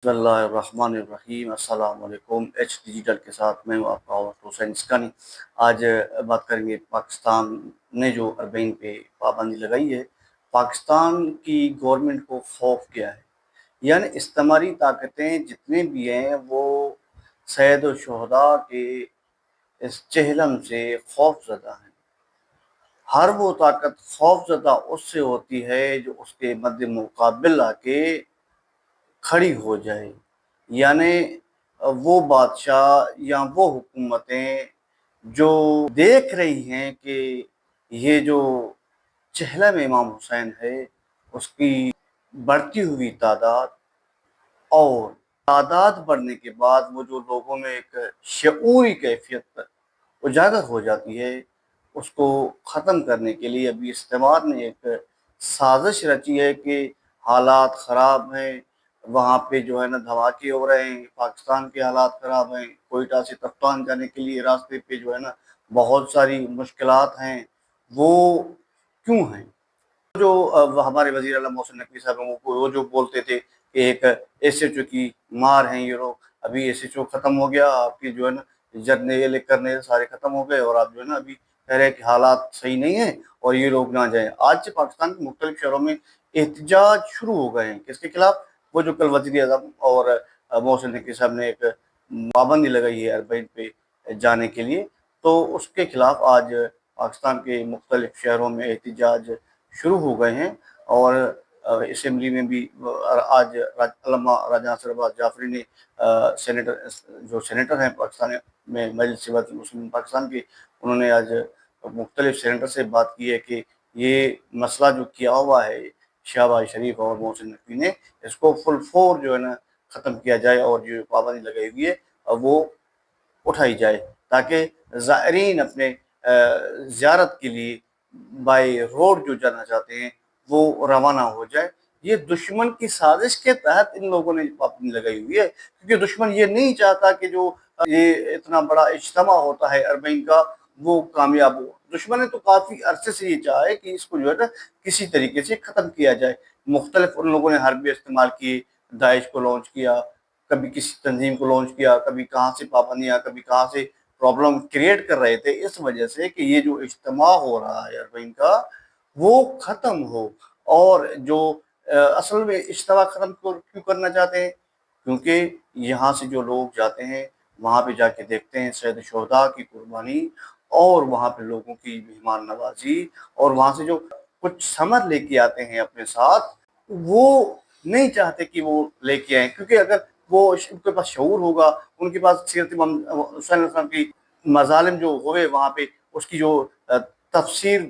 بسم اللہ الرحمن الرحیم۔ السلام علیکم۔ ایچ ڈیجیٹل کے ساتھ میں ہوں آپ کا حسین اسکانی۔ آج بات کریں گے پاکستان نے جو اربعین پہ پابندی لگائی ہے، پاکستان کی گورنمنٹ کو خوف کیا ہے؟ یعنی استعماری طاقتیں جتنے بھی ہیں وہ سید و شہداء کے اس چہلم سے خوف زدہ ہیں۔ ہر وہ طاقت خوف زدہ اس سے ہوتی ہے جو اس کے مد مقابل آ کے کھڑی ہو جائے، یعنی وہ بادشاہ یا وہ حکومتیں جو دیکھ رہی ہیں کہ یہ جو چہلم امام حسین ہے اس کی بڑھتی ہوئی تعداد، اور تعداد بڑھنے کے بعد وہ جو لوگوں میں ایک شعوری کیفیت اجاگر ہو جاتی ہے، اس کو ختم کرنے کے لیے ابھی استعمار نے ایک سازش رچی ہے کہ حالات خراب ہیں، وہاں پہ جو ہے نا دھماکے ہو رہے ہیں، پاکستان کے حالات خراب ہیں، کوئٹہ سے تفتان جانے کے لیے راستے پہ جو ہے نا بہت ساری مشکلات ہیں۔ وہ کیوں ہیں؟ جو ہمارے وزیر اعلیٰ محسن نقوی صاحب ہیں، وہ جو بولتے تھے کہ ایک ایس ایچ او کی مار ہیں یہ لوگ، ابھی ایس ایچ او ختم ہو گیا، آپ کی جو ہے نا جرنیل کرنے سارے ختم ہو گئے، اور آپ جو ہے نا ابھی کہہ رہے ہیں کہ حالات صحیح نہیں ہیں اور یہ لوگ نہ جائیں۔ آج سے پاکستان کے مختلف شہروں میں احتجاج شروع ہو گئے ہیں، کس کے خلاف؟ وہ جو کل وزیر اعظم اور محسن نقوی صاحب نے ایک پابندی لگائی ہے اربعین پہ جانے کے لیے، تو اس کے خلاف آج پاکستان کے مختلف شہروں میں احتجاج شروع ہو گئے ہیں۔ اور اسمبلی میں بھی آج علامہ راجہ ناصر عباس جعفری نے سینیٹر ہیں پاکستان میں مجلس شورا المسلمین پاکستان کے، انہوں نے آج مختلف سینیٹر سے بات کی ہے کہ یہ مسئلہ جو کیا ہوا ہے شہباز شریف اور محسن نقوی نے، اس کو فل فور جو ہے نا ختم کیا جائے، اور جو پابندی لگائی ہوئی ہے وہ اٹھائی جائے، تاکہ زائرین اپنے زیارت کے لیے بائی روڈ جو جانا چاہتے ہیں وہ روانہ ہو جائے۔ یہ دشمن کی سازش کے تحت ان لوگوں نے پابندی لگائی ہوئی ہے، کیونکہ دشمن یہ نہیں چاہتا کہ جو یہ اتنا بڑا اجتماع ہوتا ہے اربعین کا وہ کامیاب ہو۔ دشمن نے تو کافی عرصے سے یہ چاہا ہے کہ اس کو جو ہے نا کسی طریقے سے ختم کیا جائے۔ مختلف ان لوگوں نے حربے استعمال کیے، داعش کو لانچ کیا، کبھی کسی تنظیم کو لانچ کیا، کبھی کہاں سے پابندیاں، کبھی کہاں سے پرابلم کریٹ کر رہے تھے، اس وجہ سے کہ یہ جو اجتماع ہو رہا ہے اربعین کا وہ ختم ہو۔ اور جو اصل میں اجتماع ختم کیوں کرنا چاہتے ہیں؟ کیونکہ یہاں سے جو لوگ جاتے ہیں وہاں پہ جا کے دیکھتے ہیں سید شہداء کی قربانی، اور وہاں پہ لوگوں کی مہمان نوازی، اور وہاں سے جو کچھ ثمر لے کے آتے ہیں اپنے ساتھ، وہ نہیں چاہتے کہ وہ لے کے آئیں، کیونکہ اگر وہ ان کے پاس شعور ہوگا، ان کے پاس سیرت امام حسین علیہ السلام کی مظالم جو ہوئے وہاں پہ اس کی جو تفسیر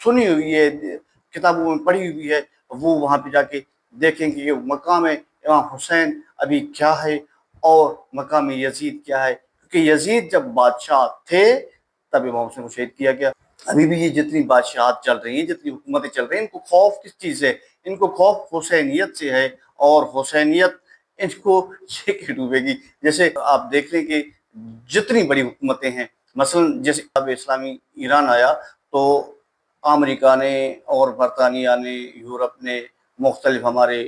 سنی ہوئی ہے، کتابوں میں پڑھی ہوئی ہے، وہ وہاں پہ جا کے دیکھیں کہ یہ مقام امام حسین ابھی کیا ہے اور مقام یزید کیا ہے، کیونکہ یزید جب بادشاہ تھے تب امام حسین کو شہید کیا گیا۔ ابھی بھی یہ جتنی بادشاہت چل رہی ہیں، جتنی حکومتیں چل رہی ہیں، ان کو خوف کس چیز سے؟ ان کو خوف حسینیت سے ہے، اور حسینیت ان کو لے کے ڈوبے گی۔ جیسے آپ دیکھ لیں کہ جتنی بڑی حکومتیں ہیں، مثلا جیسے اب اسلامی ایران آیا تو امریکہ نے اور برطانیہ نے، یورپ نے، مختلف ہمارے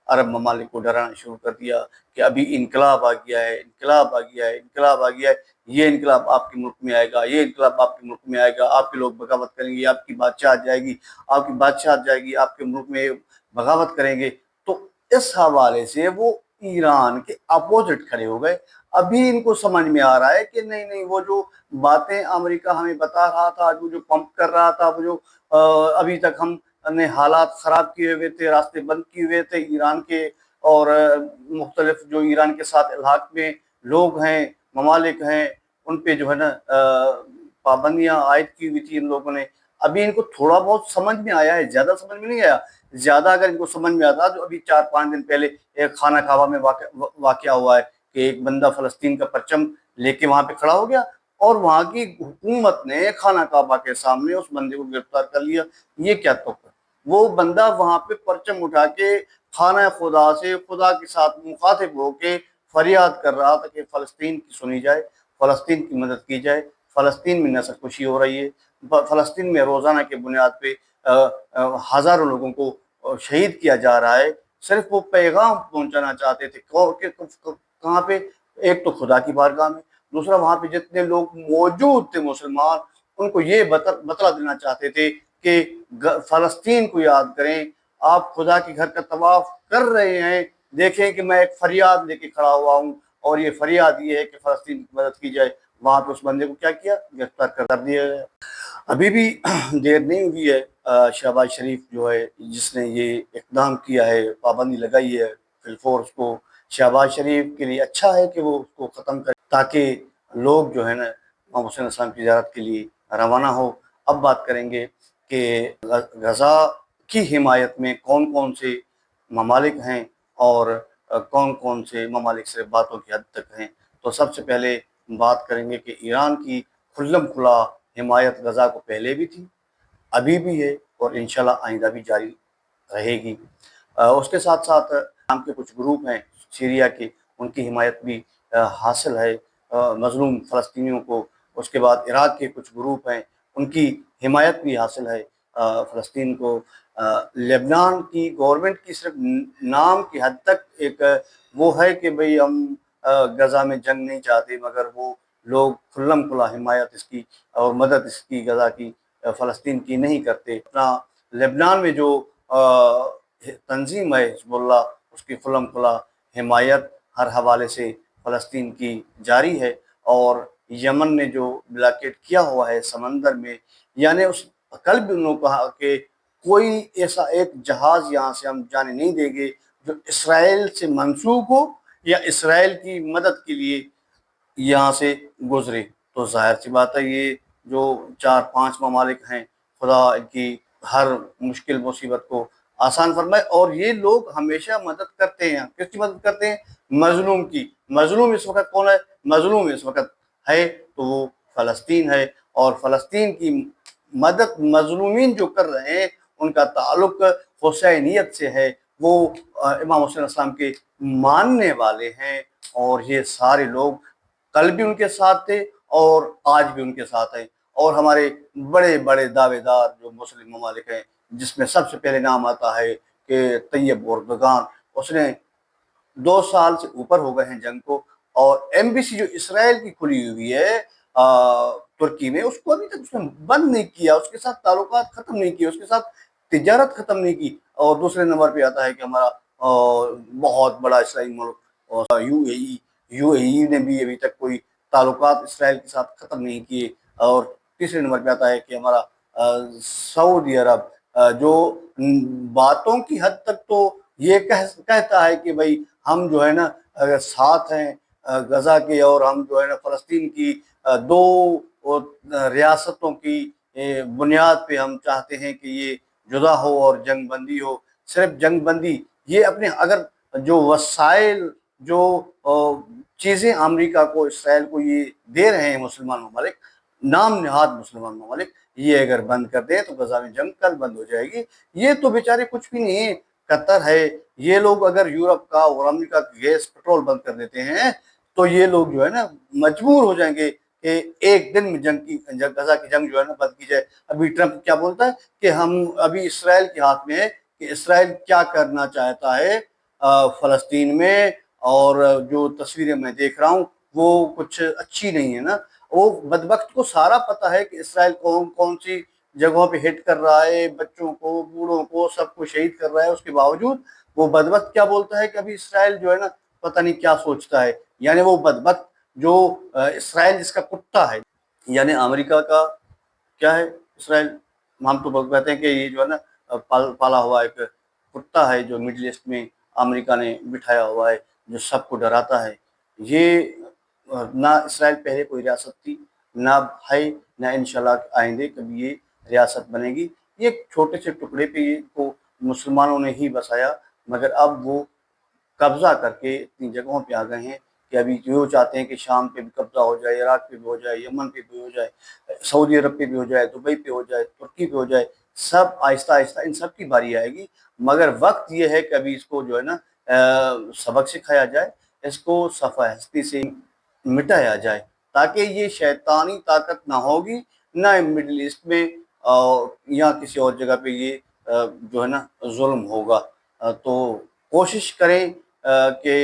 عرب ممالک کو ڈرانا شروع کر دیا کہ ابھی انقلاب آ گیا ہے، انقلاب آ گیا ہے، انقلاب آ گیا ہے، یہ انقلاب آپ کے ملک میں آئے گا، یہ انقلاب آپ کے ملک میں آئے گا، آپ کے لوگ بغاوت کریں گے، آپ کی بادشاہت جائے گی، آپ کی بادشاہت جائے گی، آپ کے ملک میں بغاوت کریں گے۔ تو اس حوالے سے وہ ایران کے اپوزٹ کھڑے ہو گئے۔ ابھی ان کو سمجھ میں آ رہا ہے کہ نہیں نہیں، وہ جو باتیں امریکہ ہمیں بتا رہا تھا، وہ جو پمپ کر رہا تھا، وہ جو ابھی تک ہم نے حالات خراب کیے ہوئے تھے، راستے بند کیے ہوئے تھے ایران کے، اور مختلف جو ایران کے ساتھ الحاق میں لوگ ہیں، ممالک ہیں، ان پہ جو ہے نا پابندیاں عائد کی ہوئی تھی ان لوگوں نے۔ ابھی ان کو تھوڑا بہت سمجھ میں آیا ہے، زیادہ سمجھ میں نہیں آیا۔ زیادہ اگر ان کو سمجھ میں آتا تو ابھی 4-5 دن پہلے ایک خانہ کعبہ میں واقعہ ہوا ہے کہ ایک بندہ فلسطین کا پرچم لے کے وہاں پہ کھڑا ہو گیا، اور وہاں کی حکومت نے خانہ کعبہ کے سامنے اس بندے کو گرفتار کر لیا۔ یہ کیا توقع؟ وہ بندہ وہاں پہ پرچم اٹھا کے خانہ خدا سے، خدا کے ساتھ مخاطب ہو کے فریاد کر رہا تھا کہ فلسطین کی سنی جائے، فلسطین کی مدد کی جائے، فلسطین میں نسل کشی ہو رہی ہے، فلسطین میں روزانہ کے بنیاد پہ ہزاروں لوگوں کو شہید کیا جا رہا ہے، صرف وہ پیغام پہنچانا چاہتے تھے کہاں پہ؟ ایک تو خدا کی بارگاہ میں، دوسرا وہاں پہ جتنے لوگ موجود تھے مسلمان، ان کو یہ بتلا دینا چاہتے تھے کہ فلسطین کو یاد کریں، آپ خدا کے گھر کا طواف کر رہے ہیں، دیکھیں کہ میں ایک فریاد لے کے کھڑا ہوا ہوں، اور یہ فریاد یہ ہے کہ فلسطین کی مدد کی جائے۔ وہاں پہ اس بندے کو کیا کیا؟ گرفتار کر دیا گیا۔ ابھی بھی دیر نہیں ہوئی ہے، شہباز شریف جو ہے جس نے یہ اقدام کیا ہے، پابندی لگائی ہے فل فورس کو، شہباز شریف کے لیے اچھا ہے کہ وہ اس کو ختم کرے تاکہ لوگ جو ہے نا امام حسین السلام کی زیارت کے لیے روانہ ہو۔ اب بات کریں گے کہ غزہ کی حمایت میں کون کون سے ممالک ہیں اور کون کون سے ممالک صرف باتوں کی حد تک ہیں۔ تو سب سے پہلے بات کریں گے کہ ایران کی کھلم کھلا حمایت غزہ کو پہلے بھی تھی، ابھی بھی ہے، اور انشاءاللہ آئندہ بھی جاری رہے گی۔ اس کے ساتھ ساتھ شام کے کچھ گروپ ہیں سیریا کے، ان کی حمایت بھی حاصل ہے مظلوم فلسطینیوں کو۔ اس کے بعد عراق کے کچھ گروپ ہیں، ان کی حمایت بھی حاصل ہے فلسطین کو۔ لبنان کی گورنمنٹ کی صرف نام کی حد تک ایک وہ ہے کہ بھئی ہم غزہ میں جنگ نہیں چاہتے، مگر وہ لوگ کھلم کھلا حمایت اس کی اور مدد اس کی غزہ کی فلسطین کی نہیں کرتے۔ اپنا لبنان میں جو تنظیم ہے حزب اللہ، اس کی کھلم کھلا حمایت ہر حوالے سے فلسطین کی جاری ہے، اور یمن نے جو بلاکیٹ کیا ہوا ہے سمندر میں، یعنی اس کل بھی انہوں نے کہا کہ کوئی ایسا ایک جہاز یہاں سے ہم جانے نہیں دیں گے جو اسرائیل سے منسوب ہو یا اسرائیل کی مدد کے لیے یہاں سے گزرے۔ تو ظاہر سی بات ہے یہ جو 4-5 ممالک ہیں، خدا ان کی ہر مشکل مصیبت کو آسان فرمائے، اور یہ لوگ ہمیشہ مدد کرتے ہیں۔ کس کی مدد کرتے ہیں؟ مظلوم کی۔ مظلوم اس وقت کون ہے؟ مظلوم اس وقت ہے تو وہ فلسطین ہے، اور فلسطین کی مدد مظلومین جو کر رہے ہیں ان کا تعلق حسینیت سے ہے، وہ امام حسین السلام کے ماننے والے ہیں، اور یہ سارے لوگ کل بھی ان کے ساتھ تھے اور آج بھی ان کے ساتھ ہیں۔ اور ہمارے بڑے بڑے دعوے دار جو مسلم ممالک ہیں، جس میں سب سے پہلے نام آتا ہے کہ طیب اردگان، اس نے 2 سال سے اوپر ہو گئے ہیں جنگ کو، اور ایمبیسی جو اسرائیل کی کھلی ہوئی ہے ترکی میں، اس کو ابھی تک اس نے بند نہیں کیا، اس کے ساتھ تعلقات ختم نہیں کیے، اس کے ساتھ تجارت ختم نہیں کی۔ اور دوسرے نمبر پہ آتا ہے کہ ہمارا بہت بڑا اسرائیل ملک یو اے ای نے بھی ابھی تک کوئی تعلقات اسرائیل کے ساتھ ختم نہیں کیے۔ اور تیسرے نمبر پہ آتا ہے کہ ہمارا سعودی عرب، جو باتوں کی حد تک تو یہ کہتا ہے کہ بھئی ہم جو ہے نا ساتھ ہیں غزہ کے، اور ہم جو ہے نا فلسطین کی 2 ریاستوں کی بنیاد پہ ہم چاہتے ہیں کہ یہ جدا ہو اور جنگ بندی ہو۔ صرف جنگ بندی، یہ اپنے اگر جو وسائل، جو چیزیں امریکہ کو، اسرائیل کو یہ دے رہے ہیں مسلمان ممالک، نام نہاد مسلمان ممالک، یہ اگر بند کر دیں تو غزہ میں جنگ کل بند ہو جائے گی۔ یہ تو بیچارے کچھ بھی نہیں ہیں، قطر ہے، یہ لوگ اگر یورپ کا اور امریکہ کا گیس پٹرول بند کر دیتے ہیں تو یہ لوگ جو ہے نا مجبور ہو جائیں گے کہ ایک دن میں غزہ کی جنگ جو ہے نا بند کی جائے۔ ابھی ٹرمپ کیا بولتا ہے کہ ہم ابھی اسرائیل کے ہاتھ میں ہے کہ اسرائیل کیا کرنا چاہتا ہے فلسطین میں، اور جو تصویریں میں دیکھ رہا ہوں وہ کچھ اچھی نہیں ہے نا۔ وہ بدبخت کو سارا پتہ ہے کہ اسرائیل کون سی جگہوں پہ ہٹ کر رہا ہے، بچوں کو، بوڑھوں کو، سب کو شہید کر رہا ہے، اس کے باوجود وہ بدبخت کیا بولتا ہے کہ ابھی اسرائیل جو ہے نا پتہ نہیں کیا سوچتا ہے۔ یعنی وہ بدبخت جو اسرائیل جس کا کتا ہے، یعنی امریکہ کا کیا ہے اسرائیل، ہم تو کہتے ہیں کہ یہ جو ہے نا پالا ہوا ایک کتا ہے جو مڈل ایسٹ میں امریکہ نے بٹھایا ہوا ہے، جو سب کو ڈراتا ہے۔ یہ نہ اسرائیل پہلے کوئی ریاست تھی، نہ ہے، نہ انشاءاللہ آئندے کبھی یہ ریاست بنے گی۔ یہ ایک چھوٹے سے ٹکڑے پہ یہ کو مسلمانوں نے ہی بسایا، مگر اب وہ قبضہ کر کے اتنی جگہوں پہ آ گئے ہیں کہ ابھی جو چاہتے ہیں کہ شام پہ بھی قبضہ ہو جائے، عراق پہ بھی ہو جائے، یمن پہ بھی ہو جائے، سعودی عرب پہ بھی ہو جائے، دبئی پہ ہو جائے، ترکی پہ ہو جائے، سب آہستہ آہستہ ان سب کی باری آئے گی۔ مگر وقت یہ ہے کہ ابھی اس کو جو ہے نا سبق سکھایا جائے، اس کو صفحہ ہستی سے مٹایا جائے، تاکہ یہ شیطانی طاقت نہ ہوگی، نہ مڈل ایسٹ میں یا کسی اور جگہ پہ یہ جو ہے نا ظلم ہوگا۔ تو کوشش کریں کہ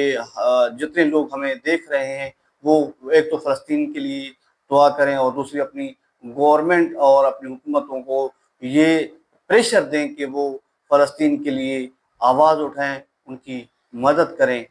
جتنے لوگ ہمیں دیکھ رہے ہیں وہ ایک تو فلسطین کے لیے دعا کریں، اور دوسری اپنی گورنمنٹ اور اپنی حکومتوں کو یہ پریشر دیں کہ وہ فلسطین کے لیے آواز اٹھائیں، ان کی مدد کریں۔